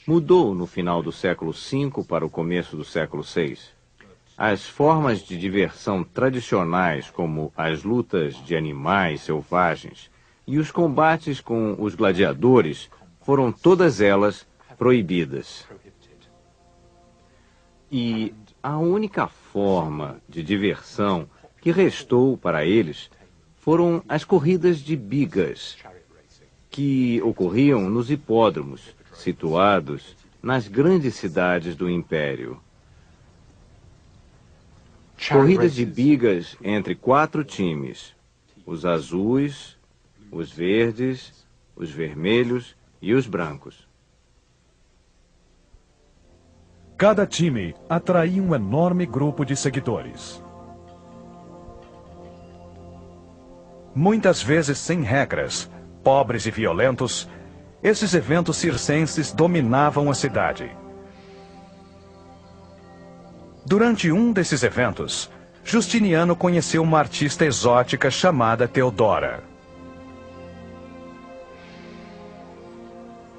mudou no final do século V para o começo do século VI. As formas de diversão tradicionais, como as lutas de animais selvagens e os combates com os gladiadores, foram todas elas proibidas. E a única forma de diversão que restou para eles foram as corridas de bigas, que ocorriam nos hipódromos, situados nas grandes cidades do Império. Corridas de bigas entre 4 times: os azuis, os verdes, os vermelhos e os brancos. Cada time atraía um enorme grupo de seguidores. Muitas vezes sem regras, pobres e violentos, esses eventos circenses dominavam a cidade. Durante um desses eventos, Justiniano conheceu uma artista exótica chamada Teodora.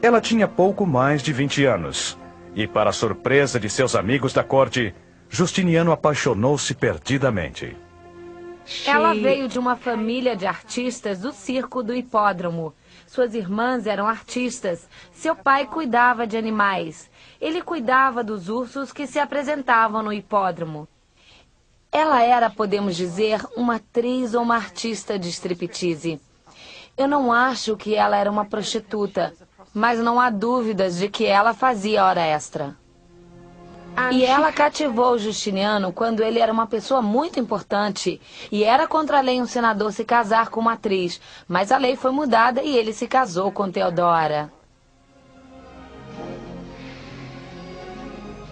Ela tinha pouco mais de 20 anos, e para a surpresa de seus amigos da corte, Justiniano apaixonou-se perdidamente. Ela veio de uma família de artistas do circo do hipódromo. Suas irmãs eram artistas. Seu pai cuidava de animais. Ele cuidava dos ursos que se apresentavam no hipódromo. Ela era, podemos dizer, uma atriz ou uma artista de striptease. Eu não acho que ela era uma prostituta, mas não há dúvidas de que ela fazia hora extra. E ela cativou Justiniano quando ele era uma pessoa muito importante. E era contra a lei um senador se casar com uma atriz. Mas a lei foi mudada e ele se casou com Teodora.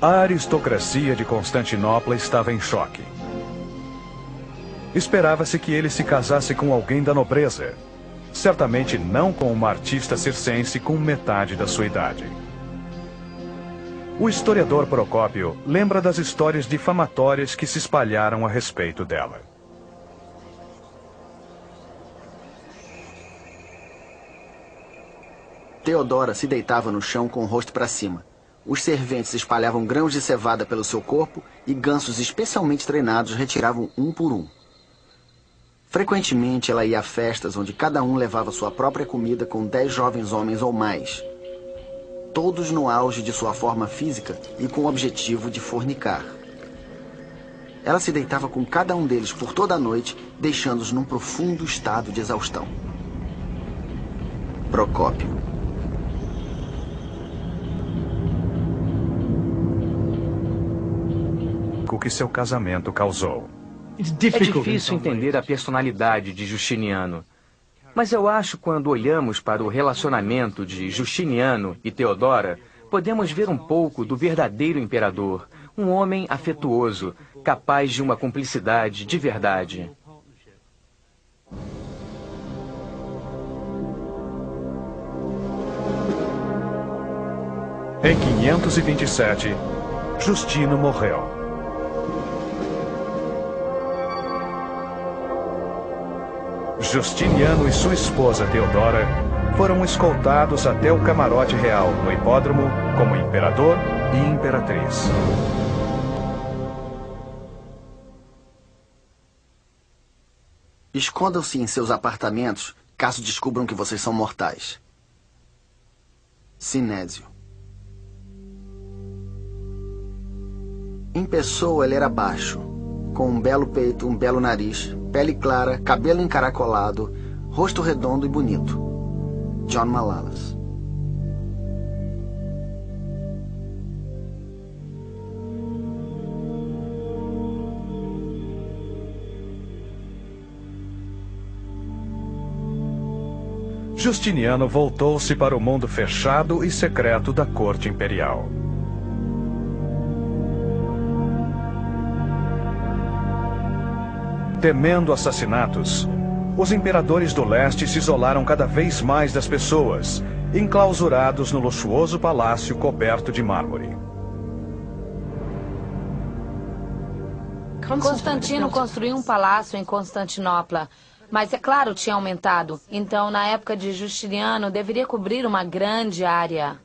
A aristocracia de Constantinopla estava em choque. Esperava-se que ele se casasse com alguém da nobreza. Certamente não com uma artista circense com metade da sua idade. O historiador Procópio lembra das histórias difamatórias que se espalharam a respeito dela. Teodora se deitava no chão com o rosto para cima. Os serventes espalhavam grãos de cevada pelo seu corpo e gansos especialmente treinados retiravam um por um. Frequentemente ela ia a festas onde cada um levava sua própria comida com 10 jovens homens ou mais. Todos no auge de sua forma física e com o objetivo de fornicar. Ela se deitava com cada um deles por toda a noite, deixando-os num profundo estado de exaustão. Procópio. O que seu casamento causou. É difícil entender a personalidade de Justiniano. Mas eu acho que quando olhamos para o relacionamento de Justiniano e Teodora, podemos ver um pouco do verdadeiro imperador, um homem afetuoso, capaz de uma cumplicidade de verdade. Em 527, Justino morreu. Justiniano e sua esposa Teodora foram escoltados até o camarote real no hipódromo como imperador e imperatriz. Escondam-se em seus apartamentos caso descubram que vocês são mortais. Sinésio. Em pessoa ele era baixo, com um belo peito, um belo nariz, pele clara, cabelo encaracolado, rosto redondo e bonito. John Malalas. Justiniano voltou-se para o mundo fechado e secreto da corte imperial. Temendo assassinatos, os imperadores do leste se isolaram cada vez mais das pessoas, enclausurados no luxuoso palácio coberto de mármore. Constantino construiu um palácio em Constantinopla, mas é claro, tinha aumentado. Então, na época de Justiniano, deveria cobrir uma grande área.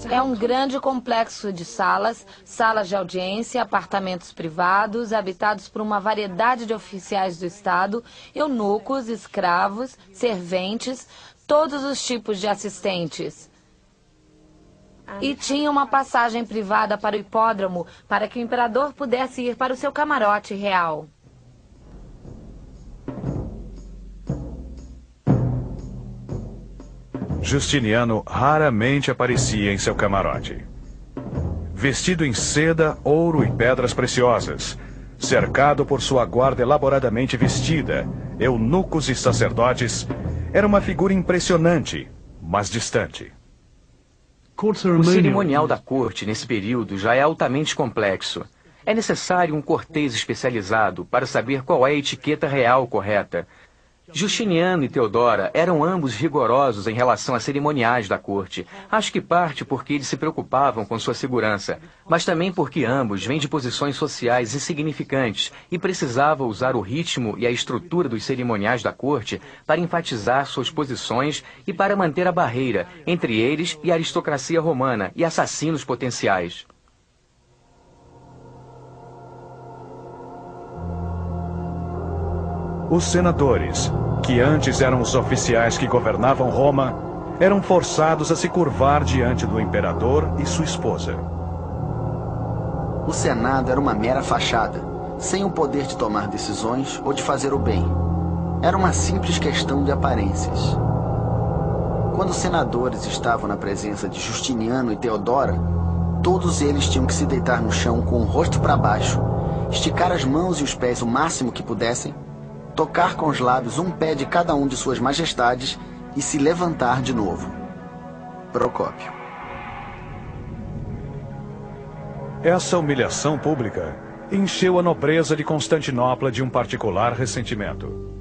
É um grande complexo de salas, salas de audiência, apartamentos privados, habitados por uma variedade de oficiais do Estado, eunucos, escravos, serventes, todos os tipos de assistentes. E tinha uma passagem privada para o hipódromo, para que o imperador pudesse ir para o seu camarote real. Justiniano raramente aparecia em seu camarote. Vestido em seda, ouro e pedras preciosas, cercado por sua guarda elaboradamente vestida, eunucos e sacerdotes, era uma figura impressionante, mas distante. O cerimonial da corte nesse período já é altamente complexo. É necessário um cortês especializado para saber qual é a etiqueta real correta. Justiniano e Teodora eram ambos rigorosos em relação a cerimoniais da corte. Acho que parte porque eles se preocupavam com sua segurança, mas também porque ambos vêm de posições sociais insignificantes e precisavam usar o ritmo e a estrutura dos cerimoniais da corte para enfatizar suas posições e para manter a barreira entre eles e a aristocracia romana e assassinos potenciais. Os senadores, que antes eram os oficiais que governavam Roma, eram forçados a se curvar diante do imperador e sua esposa. O Senado era uma mera fachada, sem o poder de tomar decisões ou de fazer o bem. Era uma simples questão de aparências. Quando os senadores estavam na presença de Justiniano e Teodora, todos eles tinham que se deitar no chão com o rosto para baixo, esticar as mãos e os pés o máximo que pudessem, tocar com os lábios um pé de cada um de suas majestades e se levantar de novo. Procópio. Essa humilhação pública encheu a nobreza de Constantinopla de um particular ressentimento.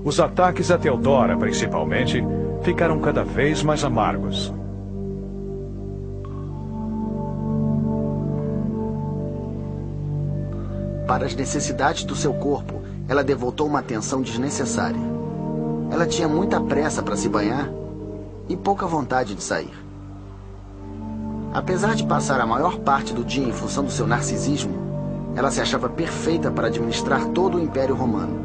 Os ataques a Teodora, principalmente, ficaram cada vez mais amargos. Para as necessidades do seu corpo, ela devotou uma atenção desnecessária. Ela tinha muita pressa para se banhar e pouca vontade de sair. Apesar de passar a maior parte do dia em função do seu narcisismo, ela se achava perfeita para administrar todo o Império Romano.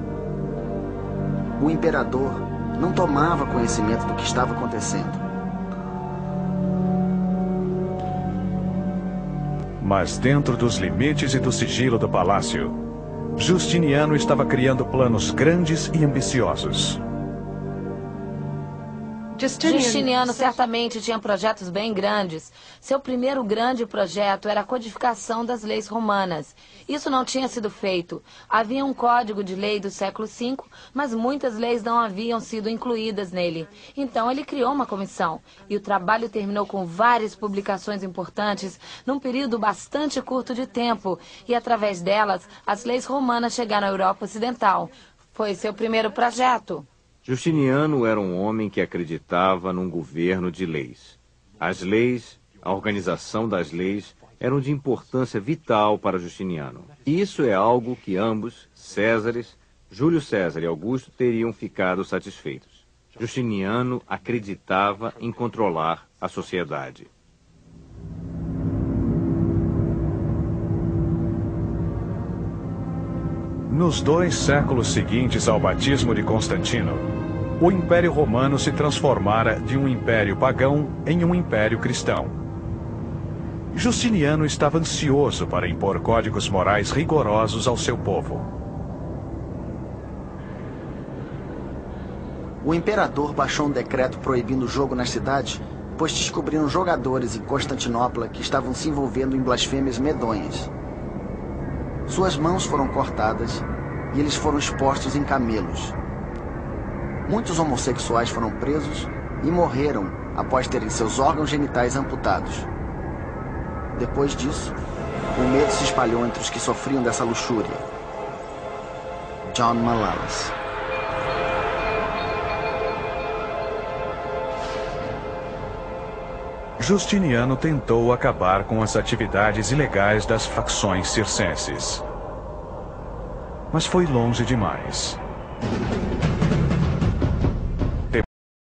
O imperador não tomava conhecimento do que estava acontecendo. Mas dentro dos limites e do sigilo do palácio, Justiniano estava criando planos grandes e ambiciosos. Justiniano certamente tinha projetos bem grandes. Seu primeiro grande projeto era a codificação das leis romanas. Isso não tinha sido feito. Havia um código de lei do século V, mas muitas leis não haviam sido incluídas nele. Então ele criou uma comissão. E o trabalho terminou com várias publicações importantes num período bastante curto de tempo. E através delas, as leis romanas chegaram à Europa Ocidental. Foi seu primeiro projeto. Justiniano era um homem que acreditava num governo de leis. As leis, a organização das leis, eram de importância vital para Justiniano. Isso é algo que ambos, Césares, Júlio César e Augusto, teriam ficado satisfeitos. Justiniano acreditava em controlar a sociedade. Nos 2 séculos seguintes ao batismo de Constantino, o Império Romano se transformara de um império pagão em um império cristão. Justiniano estava ansioso para impor códigos morais rigorosos ao seu povo. O imperador baixou um decreto proibindo o jogo nas cidades, pois descobriram jogadores em Constantinopla que estavam se envolvendo em blasfêmias medonhas. Suas mãos foram cortadas e eles foram expostos em camelos. Muitos homossexuais foram presos e morreram após terem seus órgãos genitais amputados. Depois disso, o medo se espalhou entre os que sofriam dessa luxúria. John Malalas. Justiniano tentou acabar com as atividades ilegais das facções circenses. Mas foi longe demais.